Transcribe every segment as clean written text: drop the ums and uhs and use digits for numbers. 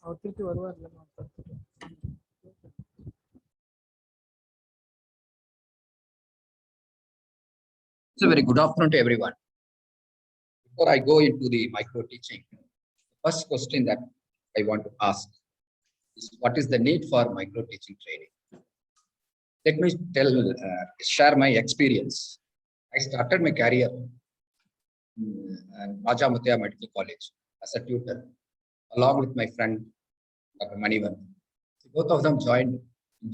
ಅವತ್ತಿರ್ತಿ ಬರುವಾರಲ್ಲ ಮಾತಾಡ್ತಾರೆ. So very good afternoon to everyone. Before I go into the micro teaching, the first question that I want to ask is what is the need for micro teaching training? Let me share my experience. I started my career in Raja Muthiah Medical College as a tutor, along with my friend Dr. Manivan. Both of them joined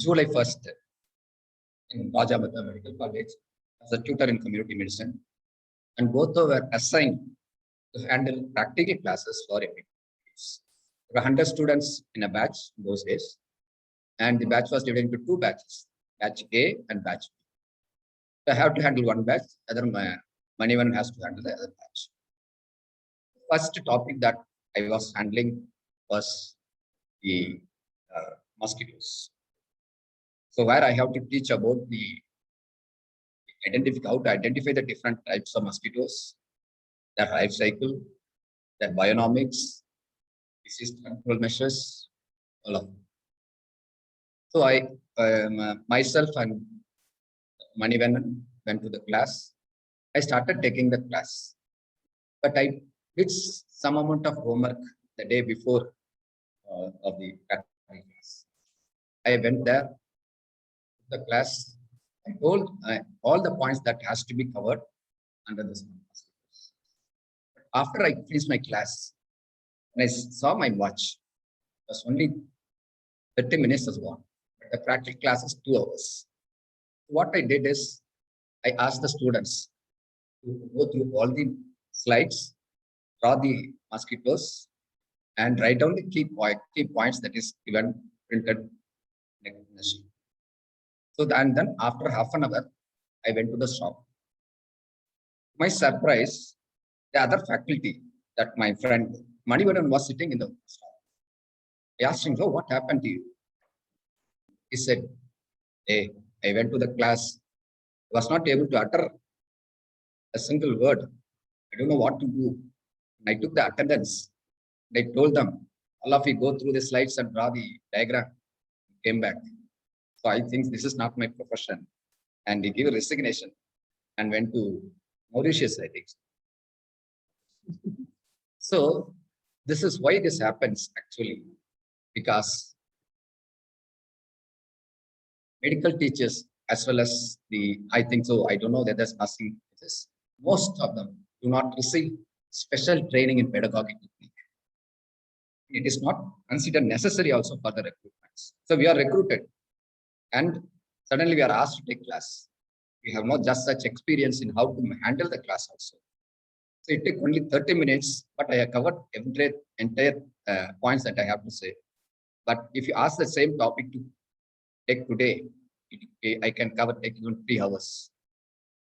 July 1st in Raja Muthiah Medical College as a tutor in community medicine, and both were assigned to handle practical classes for MBBS. There were 100 students in a batch in those days, and the batch was divided into two batches, batch A and batch B. So I have to handle one batch, other Manivan has to handle the other batch. First topic that I was handling was the mosquitoes. So where I have to teach about how to identify the different types of mosquitoes, their life cycle, their bionomics, disease control measures, all of them. So I myself and Manivan went to the class. I started taking the class, but I did some amount of homework the day before of the practical class. I went there, the class. I told all the points that has to be covered under this. After I finished my class, when I saw my watch, it was only 30 minutes was gone. But the practical class is 2 hours. What I did is I asked the students to go through all the slides, draw the mosquitoes, and write down the key points that is given printed in the sheet. So and then after half an hour, I went to the shop. To my surprise, the other faculty that my friend Manivaran was sitting in the shop. I asked him, "Oh, what happened to you?" He said, "Hey, I went to the class, was not able to utter a single word. I don't know what to do. And I took the attendance. I told them, all of you go through the slides and draw the diagram." Came back. So I think this is not my profession. And he gave a resignation and went to Mauritius, I think. So this is why this happens actually, because medical teachers as well as I think so, I don't know that there's asking this, most of them do not receive special training in pedagogic technique. It is not considered necessary also for the recruitments. So we are recruited and suddenly we are asked to take class. We have not just such experience in how to handle the class also. So it took only 30 minutes, but I have covered entire points that I have to say. But if you ask the same topic to take today, I can take even 3 hours.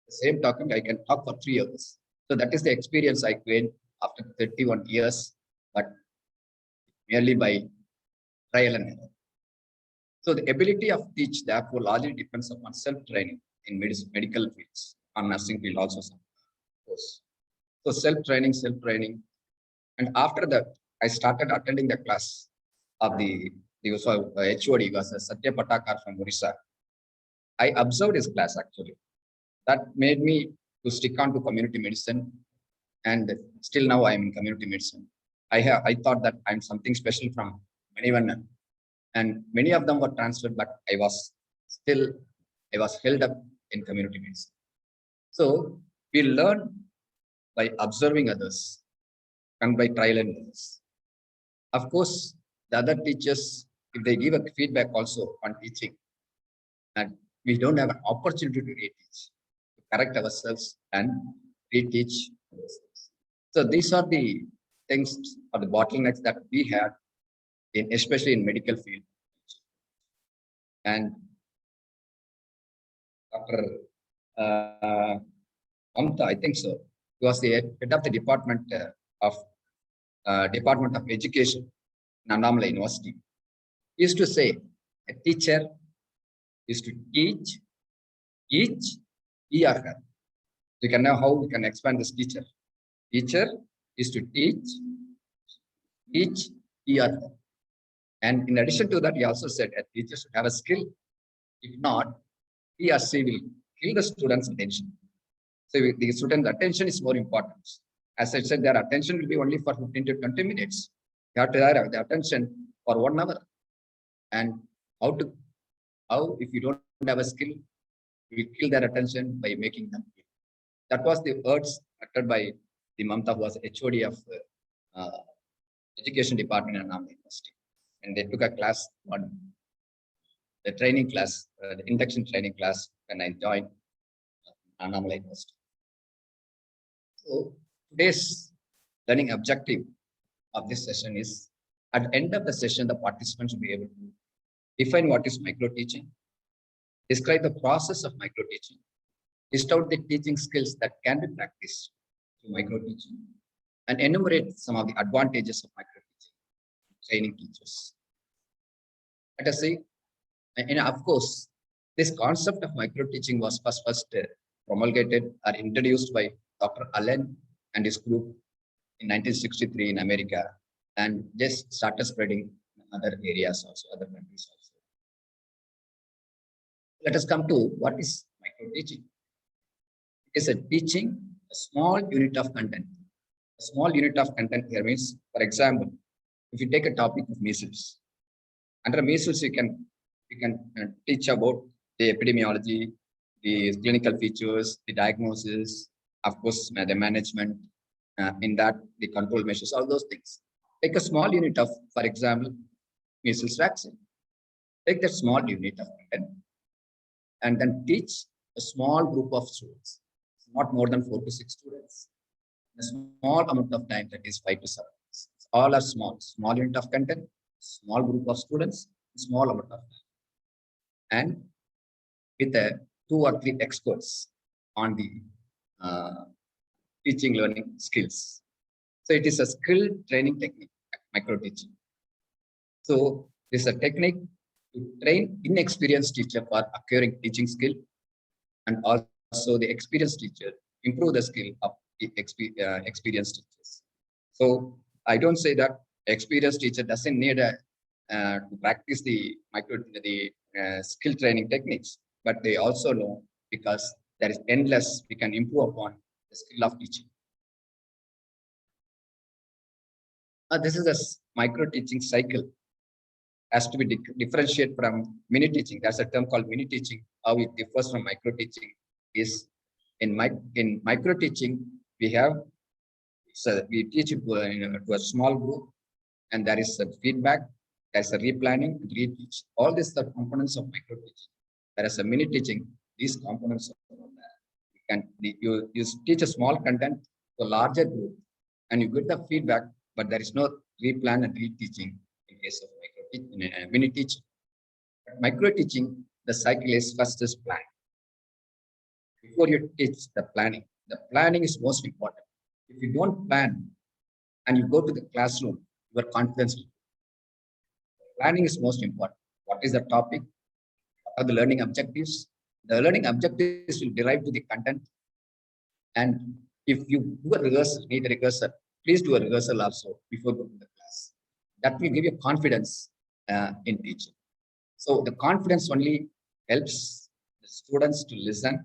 The same topic, I can talk for 3 hours. So that is the experience I gained after 31 years, but merely by trial and error. So the ability of teach therefore largely depends upon self-training in medical fields, on nursing field also. So self-training. And after that, I started attending the class of the HOD was Satya Patakar from Orissa. I observed his class actually. That made me to stick on to community medicine. And still now I am in community medicine. I thought that I'm something special from Manivan. And many of them were transferred, but I was held up in community medicine. So we learn by observing others and by trial and errors. Of course, the other teachers, if they give a feedback also on teaching, and we don't have an opportunity to reteach, to correct ourselves and reteach ourselves. So these are the things or the bottlenecks that we have especially in medical field. And Dr. Mamta, I think so, he was the head of the Department of Education in Annamalai University. He used to say, a teacher is to teach each he or her. You can know how we can expand this teacher. Teacher is to teach each he or her. And in addition to that, he also said a teacher should have a skill. If not, he or she will kill the student's attention. So the student's attention is more important. As I said, their attention will be only for 15 to 20 minutes. You have to have the attention for 1 hour. And how if you don't have a skill, you will kill their attention by making them kill. That was the words uttered by the Mamta, who was HOD of Education Department at Annamala University. And they took a class on the training class, the induction training class when I joined Annamala University. So today's learning objective of this session is, at the end of the session, the participants will be able to define what is micro teaching, describe the process of micro teaching, list out the teaching skills that can be practiced through micro teaching, and enumerate some of the advantages of micro teaching, training teachers. Let us see, and of course, this concept of micro teaching was first promulgated or introduced by Dr. Allen and his group in 1963 in America, and just started spreading in other areas also, other countries also. Let us come to what is micro teaching. It is a teaching a small unit of content. A small unit of content here means, for example, if you take a topic of measles, under measles you can teach about the epidemiology, the clinical features, the diagnosis, of course, the management, in that the control measures, all those things. Take a small unit of, for example, measles vaccine. Take that small unit of content and then teach a small group of students, not more than 4 to 6 students. A small amount of time, that is 5 to 7 minutes. All are small unit of content, small group of students, small amount of time. And with 2 or 3 experts on the teaching learning skills. So it is a skill training technique, micro teaching. So this is a technique to train inexperienced teacher for acquiring teaching skill, and also the experienced teacher improve the skill of the experienced teachers. So I don't say that experienced teacher doesn't need to practice the skill training techniques, but they also know, because there is endless, we can improve upon the skill of teaching. This is a micro teaching cycle, has to be differentiated from mini teaching. There's a term called mini teaching. How it differs from micro teaching is, in micro teaching, we teach it to a small group, and there is a feedback, there's a replanning, reteach. All these are components of micro teaching. There is a mini teaching, these components are there. You teach a small content to a larger group, and you get the feedback, but there is no replan and reteaching in case of mini teaching. But micro teaching, the cycle is first is plan. Before you teach, the planning is most important. If you don't plan and you go to the classroom, your confidence will go. Planning is most important. What is the topic? What are the learning objectives? The learning objectives will derive to the content. And if you do a rehearsal, please do a rehearsal also before going to the class. That will give you confidence in teaching. So the confidence only helps the students to listen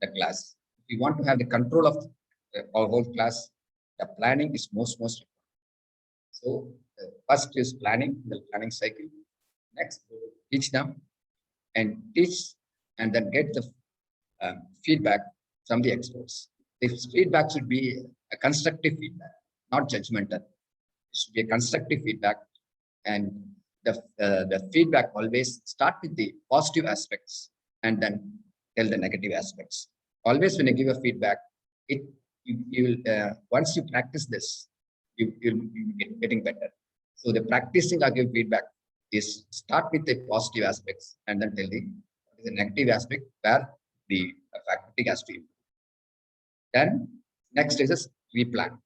the class. If you want to have the control of our whole class, the planning is most important. So first is planning, the planning cycle. Next, teach them and teach, and then get the feedback from the experts. This feedback should be a constructive feedback, not judgmental. It should be a constructive feedback, and the feedback always start with the positive aspects and then tell the negative aspects. Always when you give a feedback, you will once you practice this, you'll be getting better. So the practicing of give feedback is start with the positive aspects and then tell the negative aspect where the faculty has to improve. Then next is replan.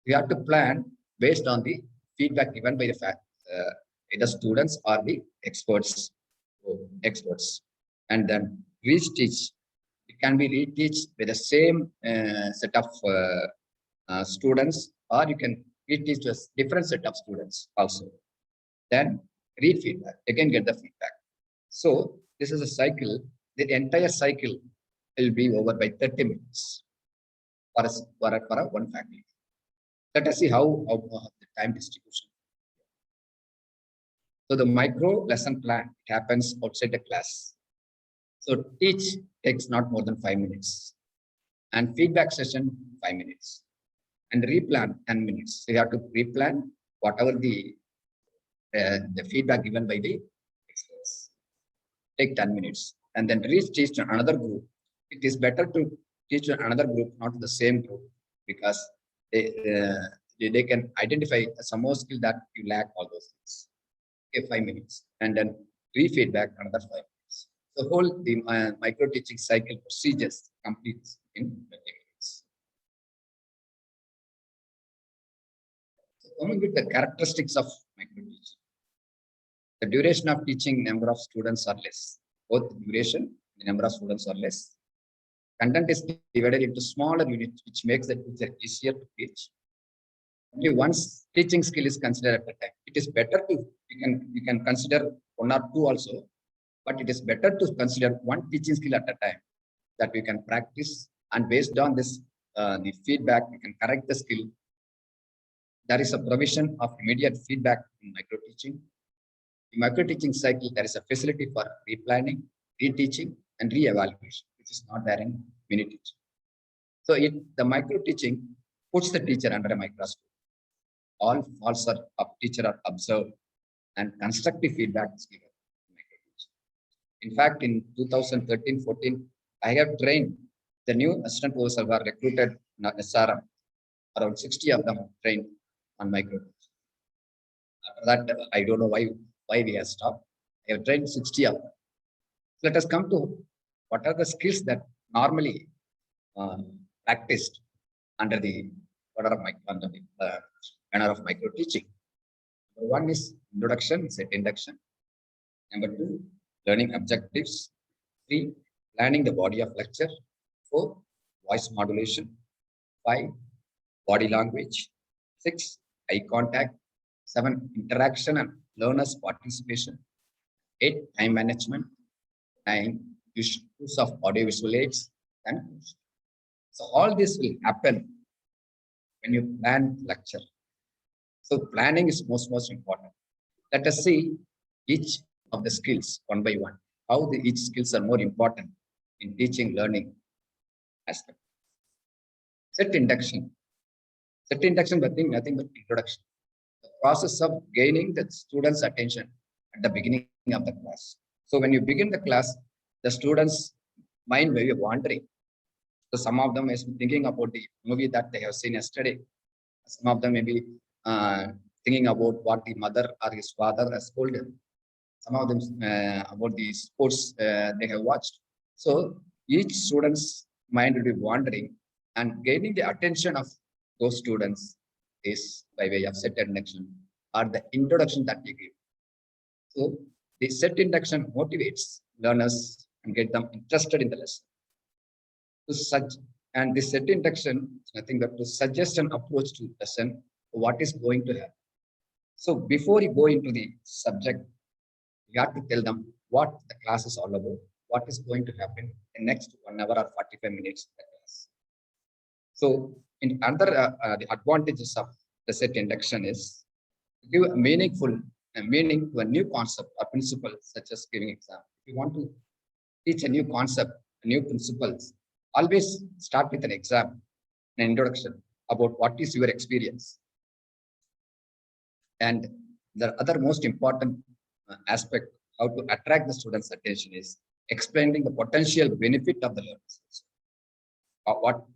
We have to plan based on the feedback given by the students or the experts. And then reteach. It can be reteach with the same set of students, or you can reteach to a different set of students also. then read feedback, again get the feedback. So this is a cycle. The entire cycle will be over by 30 minutes for one faculty. Let us see how the time distribution. So the micro lesson plan happens outside the class. So teach takes not more than 5 minutes, and feedback session 5 minutes, and replan 10 minutes. So you have to replan whatever the feedback given by the experts. Take 10 minutes, and then teach to another group. It is better to teach to another group, not the same group, because they can identify some more skill that you lack all those things. Okay, 5 minutes, and then re-feedback another 5 minutes. The whole micro teaching cycle procedures completes in 20 minutes. So coming with the characteristics of micro teaching, the duration of teaching, number of students are less. Both duration, the number of students are less. Content is divided into smaller units, which makes the teacher easier to teach. Only once teaching skill is considered at a time. It is better to you can consider one or two also, but it is better to consider one teaching skill at a time that we can practice, and based on this the feedback we can correct the skill. There is a provision of immediate feedback in micro teaching. In micro teaching cycle, there is a facility for replanning, reteaching, and re-evaluation, which is not there in mini teaching. So the micro teaching puts the teacher under a microscope. All faults of teacher are observed, and constructive feedback is given. In fact, in 2013-14, I have trained the new assistant professors who are recruited in SRM. Around 60 of them trained on micro. After that, I don't know why we have stopped. I have trained 60 of them. Let us come to what are the skills that normally practiced under the order of manner of micro teaching. Number one is introduction, set induction. Number two, learning objectives. 3, planning the body of lecture. 4, voice modulation. 5, body language. 6, eye contact. 7, interaction and learners participation. 8, time management. 9, use of audio visual aids. And so all this will happen when you plan lecture. So planning is most important. Let us see each of the skills one by one, how each skills are more important in teaching, learning aspect. Set induction. Set induction, nothing but introduction. The process of gaining the students' attention at the beginning of the class. So when you begin the class, the students' mind may be wandering. So some of them may be thinking about the movie that they have seen yesterday. Some of them may be thinking about what the mother or his father has told him. Some of them about the sports they have watched. So each student's mind will be wandering, and gaining the attention of those students is by way of set induction or the introduction that we give. So the set induction motivates learners and get them interested in the lesson. And the set induction is nothing but to suggest an approach to lesson, what is going to happen. So before you go into the subject, you have to tell them what the class is all about, what is going to happen in next 1 hour or 45 minutes of the class. So in other the advantages of the set induction is to give a meaning to a new concept or principle, such as giving exam. If you want to teach a new concept, a new principles, always start with an exam, an introduction about what is your experience. And the other most important aspect, how to attract the students' attention, is explaining the potential benefit of the learners.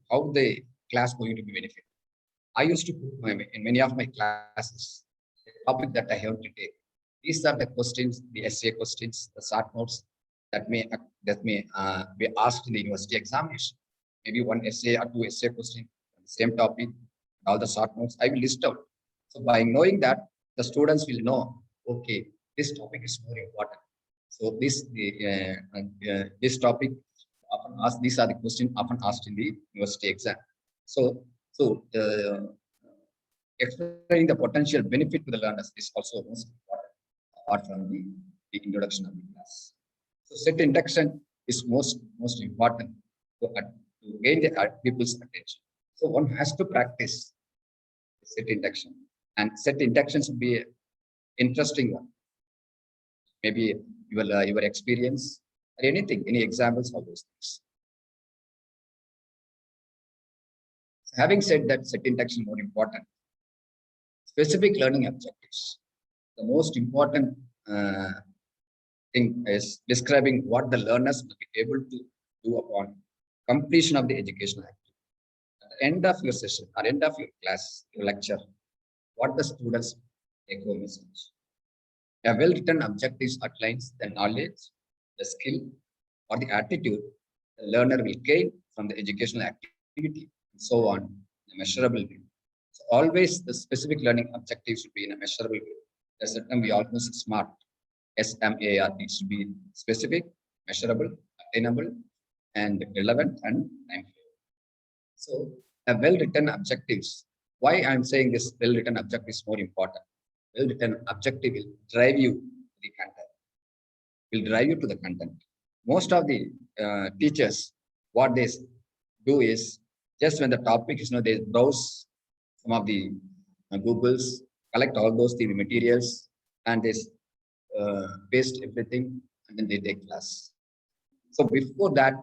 How the class going to be benefit. I used to put in many of my classes the topic that I have to take. These are the questions, the essay questions, the short notes that may be asked in the university examination. Maybe one essay or two essay questions on the same topic, all the short notes I will list out. So by knowing that, the students will know, okay, this topic is more important. So this topic often asked. These are the questions often asked in the university exam. So explaining the potential benefit to the learners is also most important. apart from the introduction of the class. So set induction is most important to gain the people's attention. So one has to practice set induction, and set induction should be an interesting one. Maybe your experience or anything, any examples of those things. So having said that, set induction more important. Specific learning objectives. The most important thing is describing what the learners will be able to do upon completion of the educational activity. At the end of your session or end of your class, your lecture, what the students take home message. A well-written objectives outlines the knowledge, the skill, or the attitude the learner will gain from the educational activity, and so on, in a measurable way. So always the specific learning objectives should be in a measurable way. There's a term we all use SMART, SMART. It should be specific, measurable, attainable, and relevant and time. So a well-written objectives. Why I'm saying this well-written objective is more important. Well-written objective will drive you to the content. Will drive you to the content. Most of the teachers, what they do is just when the topic is, they browse some of the Googles, collect all those the materials, and they paste everything, and then they take class. So before that,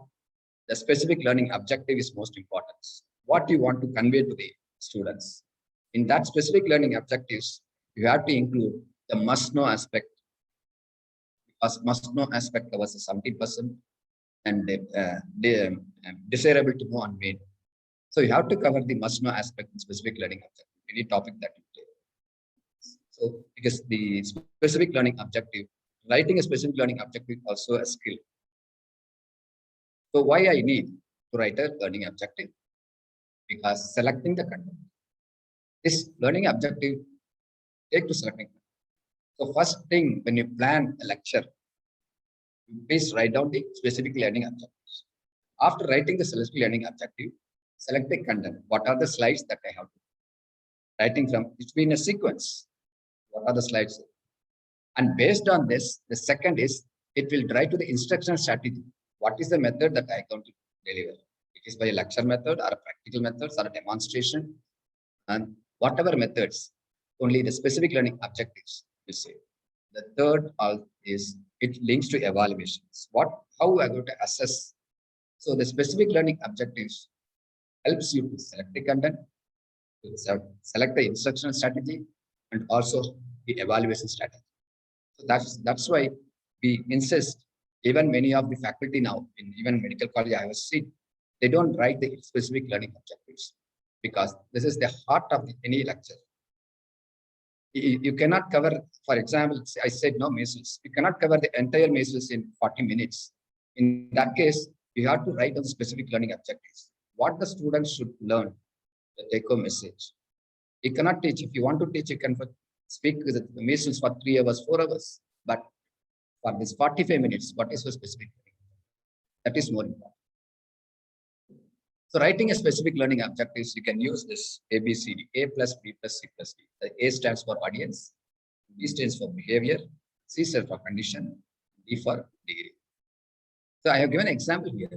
the specific learning objective is most important. What you want to convey to the students. In that specific learning objectives, you have to include the must-know aspect, because must-know aspect covers 70%, and desirable to know and made. So you have to cover the must-know aspect in specific learning objective, any topic that you take. So because the specific learning objective, writing a specific learning objective also a skill. So why I need to write a learning objective? Because selecting the content. This learning objective take to selecting. So first thing, when you plan a lecture, please write down the specific learning objectives. After writing the specific learning objective, select the content. What are the slides that I have to? Writing from, it's been a sequence. What are the slides? And based on this, the second is, it will drive to the instructional strategy. What is the method that I going to deliver? It is by a lecture method or a practical methods or a demonstration, and whatever methods, only the specific learning objectives will say. The third is it links to evaluations. How we are going to assess. So the specific learning objectives helps you to select the content, to select the instructional strategy, and also the evaluation strategy. So that's why we insist. Even many of the faculty now, in even medical college I have seen, they don't write the specific learning objectives, because this is the heart of any lecture. You cannot cover, for example, I said no measles. You cannot cover the entire measles in 40 minutes. In that case, you have to write down specific learning objectives. What the students should learn, the take-home message. You cannot teach. If you want to teach, you can speak with the measles for 3 hours, 4 hours. But for this 45 minutes, what is the specific learning? That is more important. So writing a specific learning objectives, you can use this ABCD, A plus B plus C plus D. The A stands for audience, B stands for behavior, C stands for condition, D for degree. So I have given an example here.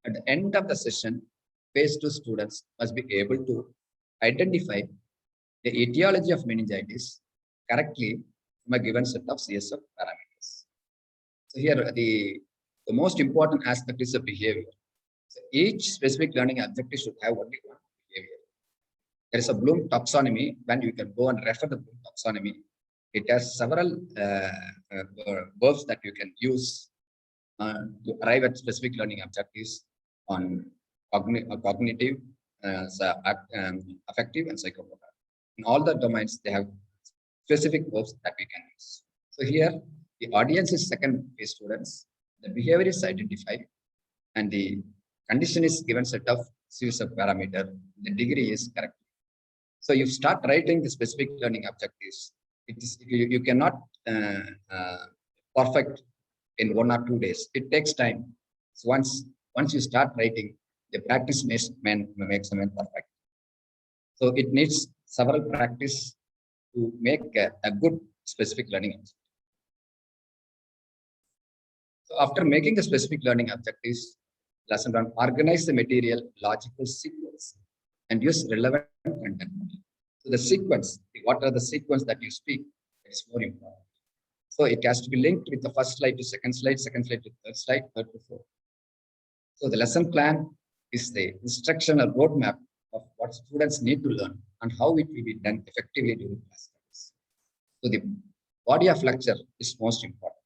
At the end of the session, phase 2 students must be able to identify the etiology of meningitis correctly from a given set of CSF parameters. So here, the most important aspect is the behavior. So each specific learning objective should have only one behavior. There is a Bloom taxonomy. When you can go and refer the Bloom taxonomy, it has several verbs that you can use to arrive at specific learning objectives on cognitive, affective, and psychomotor. In all the domains, they have specific verbs that we can use. So here, the audience is second phase students, the behavior is identified, and the condition is given set of series of parameter, the degree is correct. So you start writing the specific learning objectives. You cannot perfect in 1 or 2 days. It takes time. So once you start writing, the practice makes man perfect. So it needs several practice to make a good specific learning objective. So after making the specific learning objectives, lesson one, organize the material logical sequence and use relevant content. So the sequence, what are the sequence that you speak is more important. So it has to be linked with the first slide to second slide to third slide, third to fourth. So the lesson plan is the instruction or roadmap of what students need to learn and how it will be done effectively during class studies. So the body of lecture is most important.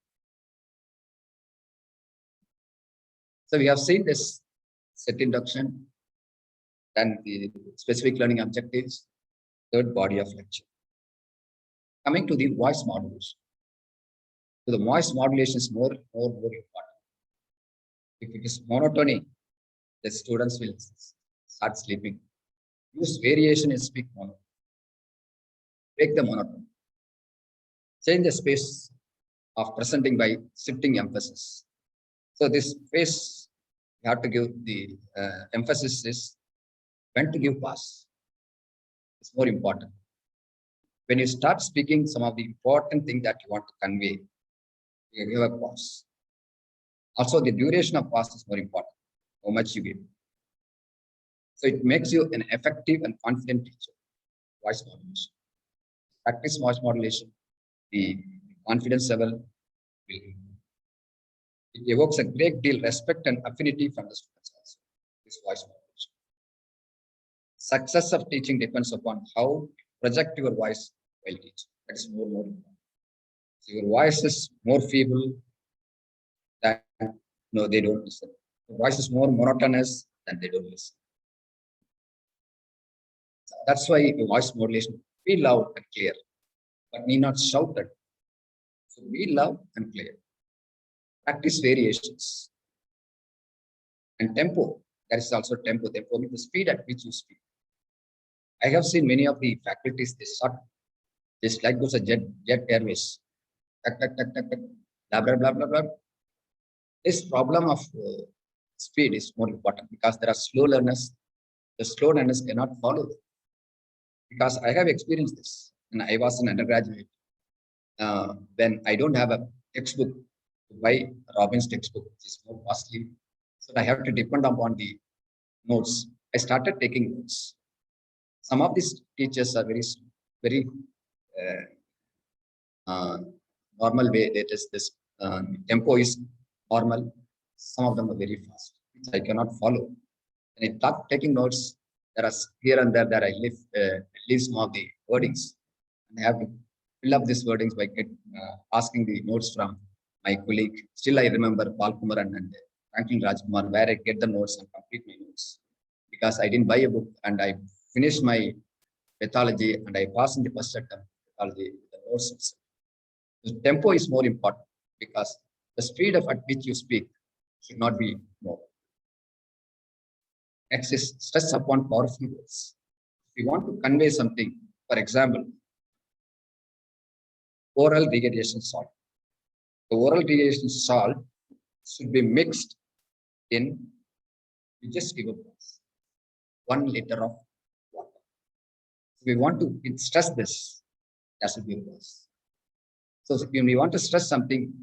So we have seen this set induction, then the specific learning objectives, third body of lecture. Coming to the voice modulation. So the voice modulation is more important. If it is monotony, the students will start sleeping. Use variation in speak monotony. Break the monotony. Change the space of presenting by shifting emphasis. So this phase, you have to give the emphasis is when to give pause. It's more important. When you start speaking some of the important things that you want to convey, you give a pause. Also, the duration of pause is more important, how much you give. So it makes you an effective and confident teacher. Voice modulation. Practice voice modulation, the confidence level will increase. It evokes a great deal respect and affinity from the students also, this voice modulation. Success of teaching depends upon how you project your voice while teaching. That is more important. So your voice is more feeble, than no, they don't listen. Your voice is more monotonous, than they don't listen. That's why the voice modulation, be loud and clear, but need not shout it. So be loud and clear. Practice variations. And tempo, there is also tempo. Tempo means the speed at which you speak. I have seen many of the faculties, they short, just like those jet airways. Tuck, tuck, tuck, tuck, tuck, blah, blah, blah, blah, blah. This problem of speed is more important because there are slow learners. The slow learners cannot follow. Because I have experienced this when I was an undergraduate. When I don't have a textbook to buy Robbins textbook, which is more costly. So I have to depend upon the notes. I started taking notes. Some of these teachers are very normal way. That is this tempo is normal. Some of them are very fast, which I cannot follow. And I start taking notes. There are here and there that I leave some of the wordings. And I have to fill up these wordings by asking the notes from my colleague. Still, I remember Paul Kumar and Franklin Rajkumar, where I get the notes and complete my notes. Because I didn't buy a book and I finished my pathology and I passed in the first attempt pathology with the notes itself. The tempo is more important because the speed at which you speak should not be more. Next is stress upon powerful words. If you want to convey something, for example, oral regurgitation salt. The oral regurgitation salt should be mixed in, you just give a glass, 1 liter of water. If we want to stress this, that should be a glass. So when we want to stress something,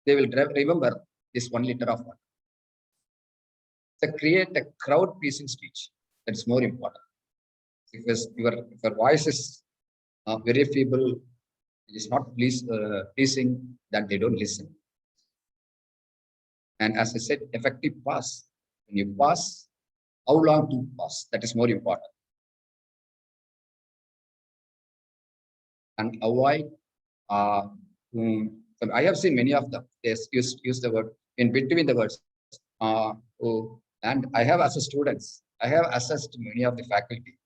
they will remember this 1 liter of water. So create a crowd pleasing speech. That's more important. Because if your voice is very feeble, it is not pleasing, that they don't listen. And as I said, effective pause. When you pause, how long to pause? That is more important. And avoid. So I have seen many of them. They use the word in between the words. And I have as a students, I have assessed many of the faculty.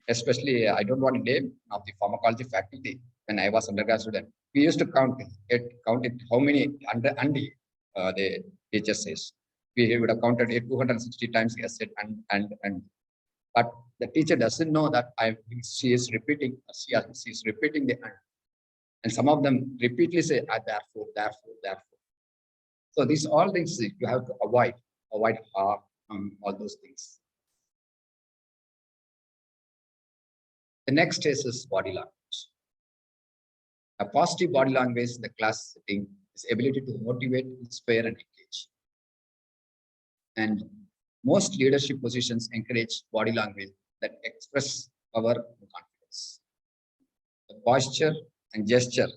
Especially, I don't want to name of the pharmacology faculty. When I was undergrad student, we used to count it how many the teacher says. We would have counted it 260 times. Yes, it and but the teacher doesn't know that she is repeating the and some of them repeatedly say therefore. So these all things you have to avoid all those things. The next is body language. A positive body language in the class setting his ability to motivate, inspire, and engage. And most leadership positions encourage body language that express power and confidence. The posture and gesture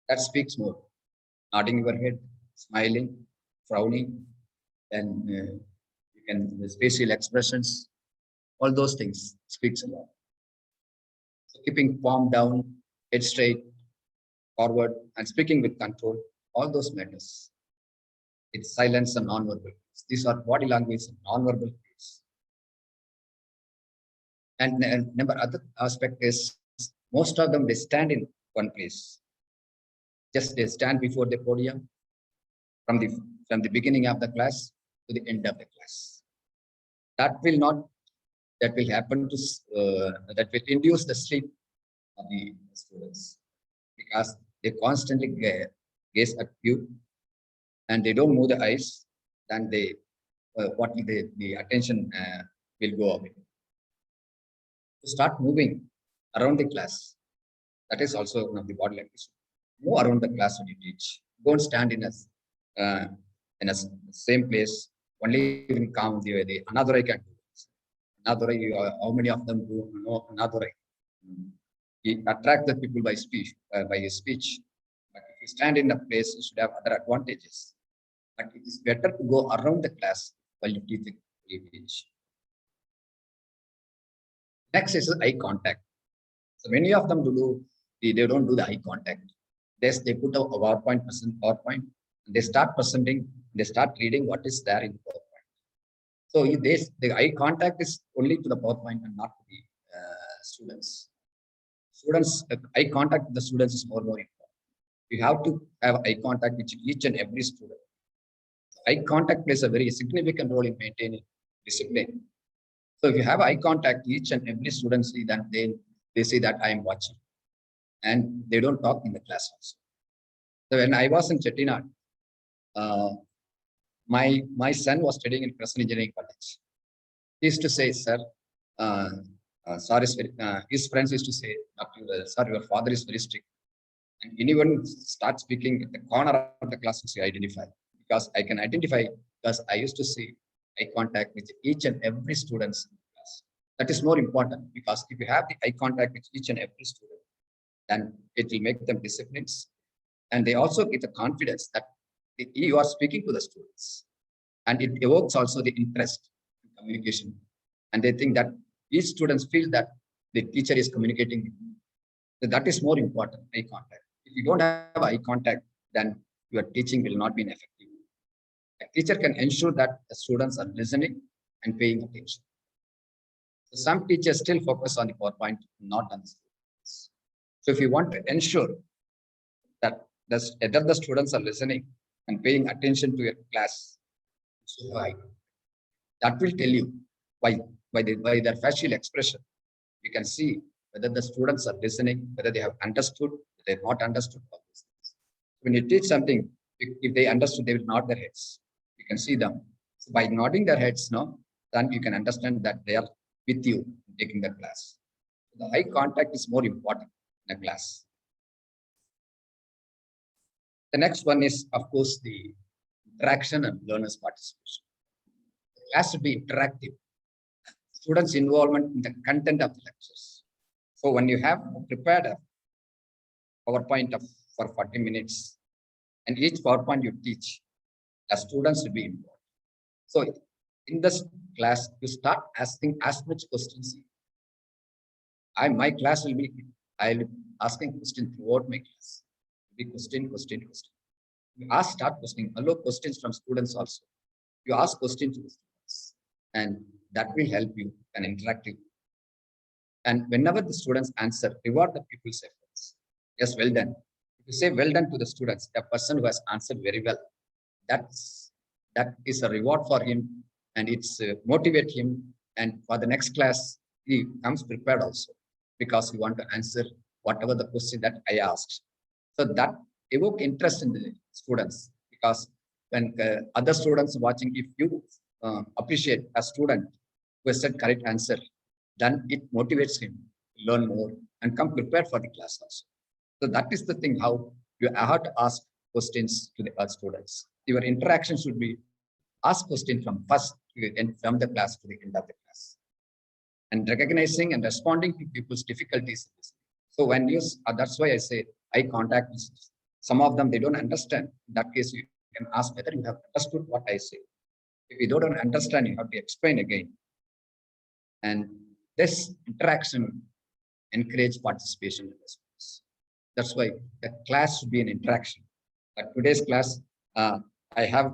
that speaks more. Nodding your head, smiling, frowning, and you can the facial expressions, all those things speaks a lot. So keeping palm down, head straight, forward, and speaking with control, all those matters. It's silence and non-verbal cues. These are body language and non-verbal cues. And number other aspect is most of them they stand in one place. Just they stand before the podium from the beginning of the class to the end of the class. That will not that will happen to that will induce the sleep of the students because they constantly gaze at you and they don't move the eyes, then they what will the attention will go away. To start moving around the class, that is also one of the body language. Move around the class when you teach. Don't stand uh, in a same place. Only will count the another I can do. Another eye, how many of them do know another eye? He attract the people by his speech. But if you stand in a place, you should have other advantages. But it is better to go around the class while you teach. Next is eye contact. So many of them they don't do the eye contact. They put a PowerPoint, and they start presenting, they start reading what is there in the PowerPoint. So the eye contact is only to the PowerPoint and not to the students. Eye contact with the students is more important. You have to have eye contact with each and every student. Eye contact plays a very significant role in maintaining discipline. So if you have eye contact, each and every student see that they see that I am watching, and they don't talk in the class also. So when I was in Chettinad, my son was studying in Crescent Engineering College. He used to say, sir, sorry, his friends used to say, sir, your father is very strict. And anyone starts speaking at the corner of the class, you identify. Because I can identify, because I used to see eye contact with each and every student in the class. That is more important, because if you have the eye contact with each and every student, then it will make them disciplined. And they also get the confidence that you are speaking to the students. And it evokes also the interest in communication. And they think that each students feel that the teacher is communicating with them. So that is more important, eye contact. If you don't have eye contact, then your teaching will not be effective. A teacher can ensure that the students are listening and paying attention. So some teachers still focus on the PowerPoint, not on the students. So if you want to ensure that either the students are listening and paying attention to your class, that will tell you by their facial expression. You can see whether the students are listening, whether they have understood, whether they have not understood all these things. When you teach something, if they understood, they will nod their heads. You can see them. So by nodding their heads, then you can understand that they are with you taking the class. So the eye contact is more important in a class. The next one is, of course, the interaction and learners' participation. The class should be interactive. Students' involvement in the content of the lectures. So when you have prepared a PowerPoint for 40 minutes, and each PowerPoint you teach, the students will be involved. So in this class, you start asking as much questions. My class will be, I'll be asking questions throughout my class. Be question. You start questioning, allow questions from students also. You ask questions to the students, and that will help you and interactive. And whenever the students answer, reward the people's efforts. Yes, well done. If you say well done to the students, the person who has answered very well, that is a reward for him, and it's motivate him. And for the next class, he comes prepared also, because he want to answer whatever the question that I asked. So that evoke interest in the students, because when other students watching, if you appreciate a student who has said correct answer, then it motivates him to learn more and come prepared for the class also. So that is the thing, how you have to ask questions to the students. Your interaction should be ask questions from first to the end, from the class to the end of the class, and recognizing and responding to people's difficulties. So when you, that's why I say eye contact. Some of them they don't understand. In that case, you can ask whether you have understood what I say. If you don't understand, you have to explain again. And this interaction encourage participation in this class. That's why the class should be an interaction. But today's class, I have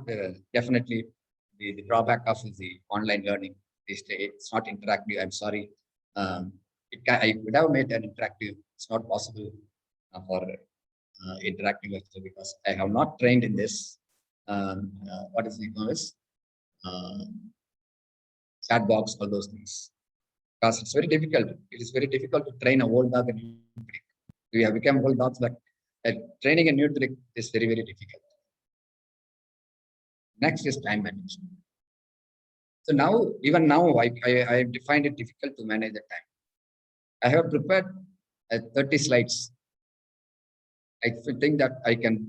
definitely the drawback of the online learning. It's not interactive. I'm sorry. I would have made an interactive. It's not possible for interactive lecture because I have not trained in this. What is it called? Chat box, all those things. Because it's very difficult. It is very difficult to train a old dog. We have become old dogs, but training a new trick is very, very difficult. Next is time management. So now, even now, I find it difficult to manage the time. I have prepared 30 slides. I think that I can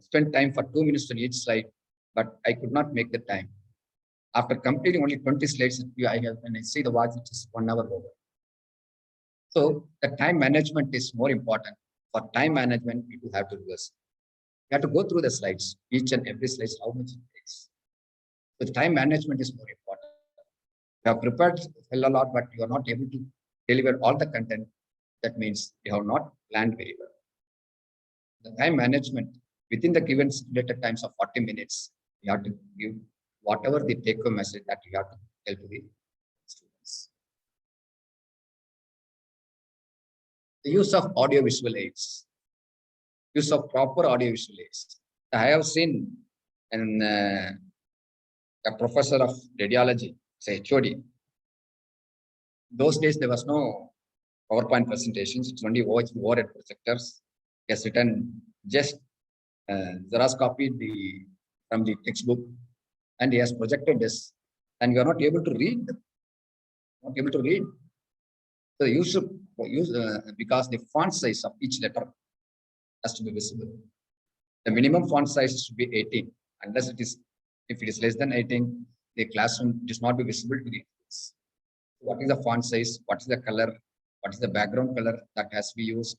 spend time for 2 minutes on each slide, but I could not make the time. After completing only 20 slides, when I see the watch, it is 1 hour over. So the time management is more important. For time management, people have to reverse. You have to go through the slides, each and every slide, how much it takes. So time management is more important. You have prepared a lot, but you are not able to deliver all the content. That means you have not planned very well. The time management within the given stipulated times of 40 minutes, you have to give whatever the take-home message that you have to tell to the students. The use of audio-visual aids. Use of proper audio-visual aids. I have seen in a professor of radiology, say HOD. Those days there was no PowerPoint presentations. It's only overhead projectors. He has written just Xerox copied from the textbook, and he has projected this, and you are not able to read. Not able to read. So you should use because the font size of each letter has to be visible. The minimum font size should be 18, unless if it is less than 18, the classroom does not be visible to the students. What is the font size? What is the color? What is the background color that has to be used?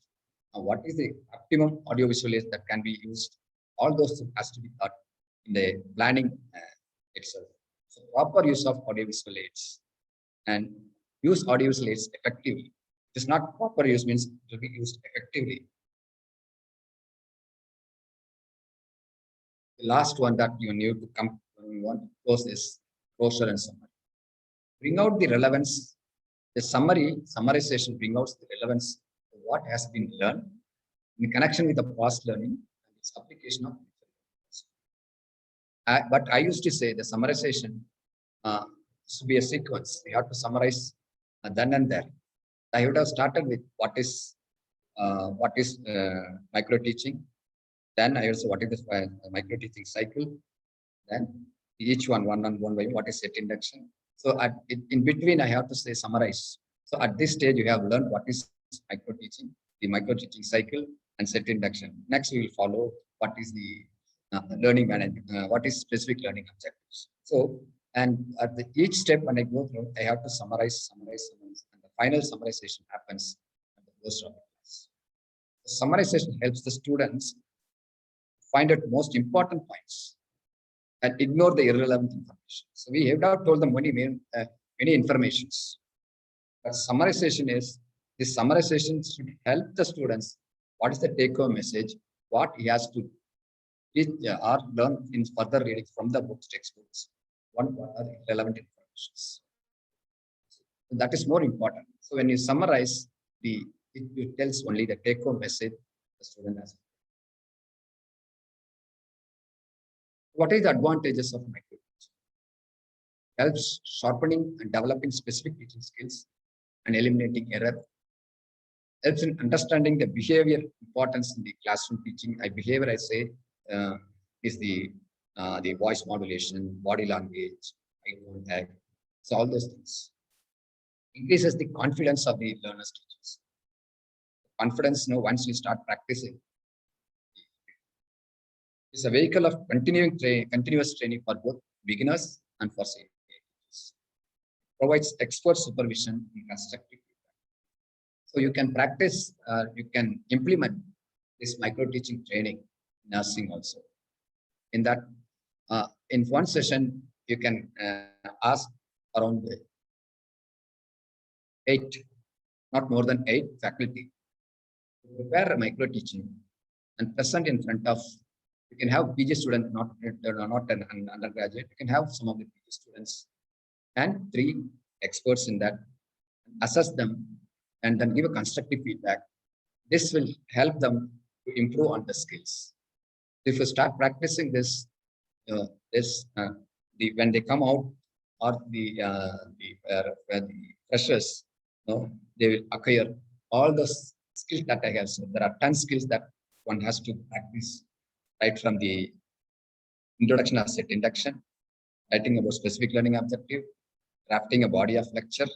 What is the optimum audiovisual aids that can be used? All those has to be thought in the planning itself. So proper use of audiovisual aids and use audiovisual aids effectively. It is not proper use means it will be used effectively. The last one that you need to come when you want to close is closure and summary. Bring out the relevance. The summarization bring out the relevance of what has been learned in connection with the past learning and its application of but I used to say the summarization should be a sequence. We have to summarize then and there. I would have started with what is micro teaching. Then I also what is the micro teaching cycle. Then each one by what is set induction. So in between, I have to say summarize. So at this stage, you have learned what is micro teaching, the micro teaching cycle, and set induction. Next, we will follow what is the learning management, what is specific learning objectives. So, and at each step when I go through, I have to summarize, and the final summarization happens at the close of the class. The summarization helps the students find out most important points and ignore the irrelevant information. So we have not told them many informations. But summarization should help the students. What is the take-home message? What he has to teach or learn in further reading from the books, textbooks. What are the relevant informations? So that is more important. So when you summarize, it tells only the take-home message the student has. What is the advantages of micro teaching? Helps sharpening and developing specific teaching skills and eliminating error. Helps in understanding the behavior importance in the classroom teaching. Behavior, I say, is the voice modulation, body language, eye contact. So all those things increases the confidence of the learners teachers. confidence, once you start practicing. It's a vehicle of continuous training for both beginners and for seniors. Provides expert supervision and constructive feedback. So you can practice, you can implement this micro teaching training in nursing also. In that, in one session, you can ask around 8, not more than 8 faculty to prepare a micro teaching and present in front of. You can have PG student, not an undergraduate. You can have some of the PG students and 3 experts in that, assess them, and then give a constructive feedback. This will help them to improve on the skills. If you start practicing this, when they come out, or the freshers, they will acquire all the skills that I have said. There are 10 skills that one has to practice, right from the introduction of set induction, writing about specific learning objective, crafting a body of lecture,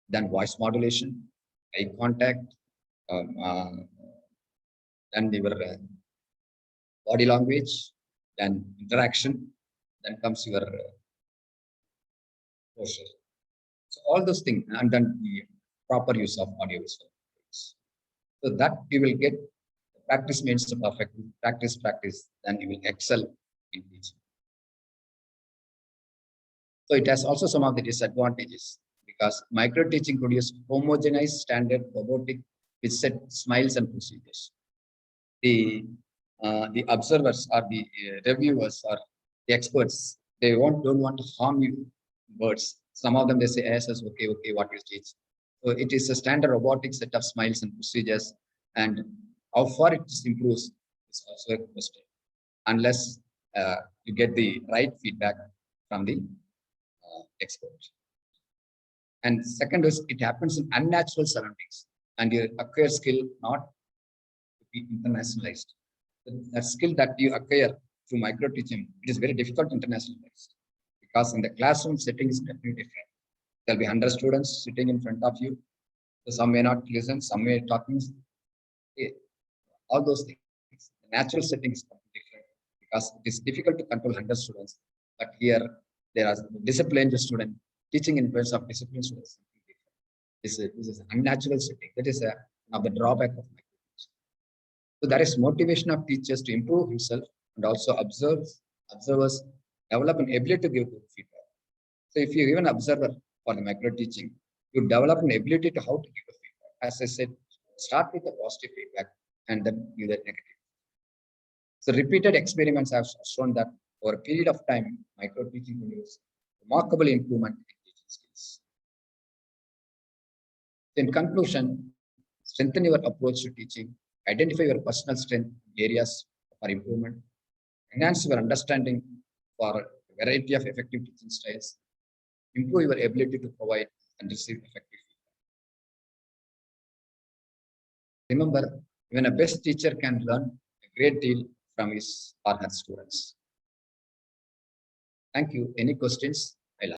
then voice modulation, eye contact, then your body language, then interaction, then comes your posture. So all those things, and then the proper use of audio visual. So that you will get. Practice means the perfect. Practice, then you will excel in teaching. So it has also some of the disadvantages, because micro teaching produces homogenized standard robotic with set smiles and procedures. The observers or the reviewers or the experts, they don't want to harm you words. Some of them they say yes, okay, what you teach. So it is a standard robotic set of smiles and procedures, and how far it improves is also a question, unless you get the right feedback from the expert. And second is, it happens in unnatural surroundings, and you acquire skill not to be internationalized. That skill that you acquire through micro teaching, it is very difficult to internationalize, because in the classroom setting is definitely different. There'll be 100 students sitting in front of you. So some may not listen, some may talking. All those things. The natural setting is different, because it is difficult to control 100 students. But here, there are disciplined students teaching in terms of disciplined students. This is an unnatural setting. That is one of the drawback of micro teaching. So there is motivation of teachers to improve himself, and also observers develop an ability to give good feedback. So if you give an observer for the micro teaching, you develop an ability to how to give a feedback. As I said, start with the positive feedback and then give the negative. So repeated experiments have shown that over a period of time, micro teaching produces remarkable improvement in teaching skills. In conclusion, strengthen your approach to teaching, identify your personal strength areas for improvement, enhance your understanding for a variety of effective teaching styles, improve your ability to provide and receive effective feedback. Remember, even a best teacher can learn a great deal from his or her students. Thank you. Any questions?